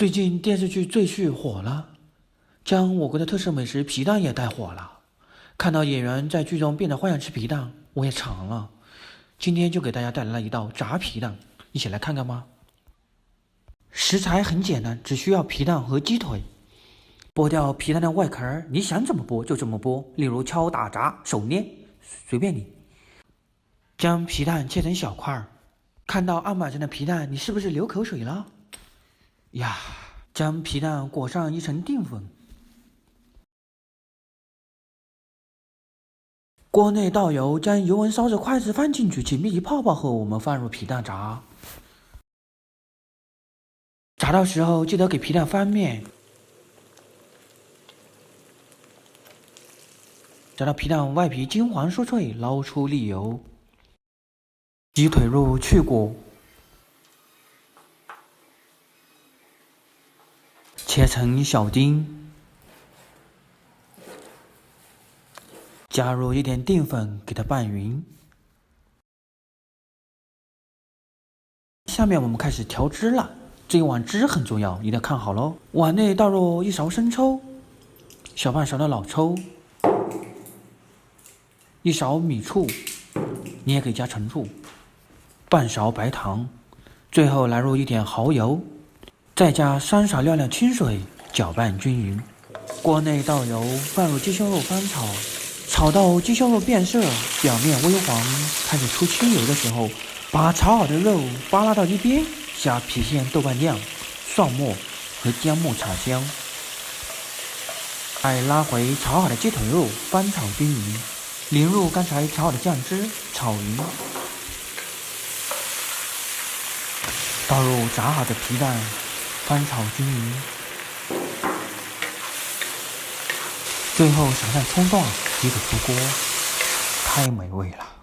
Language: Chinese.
最近电视剧《赘婿》火了，将我国的特色美食皮蛋也带火了。看到演员在剧中变着花样吃皮蛋，我也馋了。今天就给大家带来了一道炸皮蛋，一起来看看吧。食材很简单，只需要皮蛋和鸡腿。剥掉皮蛋的外壳，你想怎么剥就怎么剥，例如敲打炸、手捏，随便你。将皮蛋切成小块，看到案板上的皮蛋，你是不是流口水了？呀，将皮蛋裹上一层淀粉，锅内倒油，将油温烧着筷子放进去，起密集泡泡后，我们放入皮蛋炸。炸的时候记得给皮蛋翻面，炸到皮蛋外皮金黄酥脆，捞出沥油。鸡腿肉去骨，切成小丁，加入一点淀粉，给它拌匀。下面我们开始调汁了，这一碗汁很重要，一定要看好喽。碗内倒入1勺生抽，小半勺的老抽，1勺米醋，你也可以加陈醋，半勺白糖，最后来入一点蚝油，再加3勺料清水，搅拌均匀。锅内倒油，放入鸡胸肉翻炒，炒到鸡胸肉变色，表面微黄，开始出清油的时候，把炒好的肉扒拉到一边，下郫县豆瓣酱、蒜末和姜末炒香，再拉回炒好的鸡腿肉，翻炒均匀，淋入刚才炒好的酱汁，炒匀，倒入炸好的皮蛋，翻炒均匀，最后撒上葱段，即可出锅，太美味了。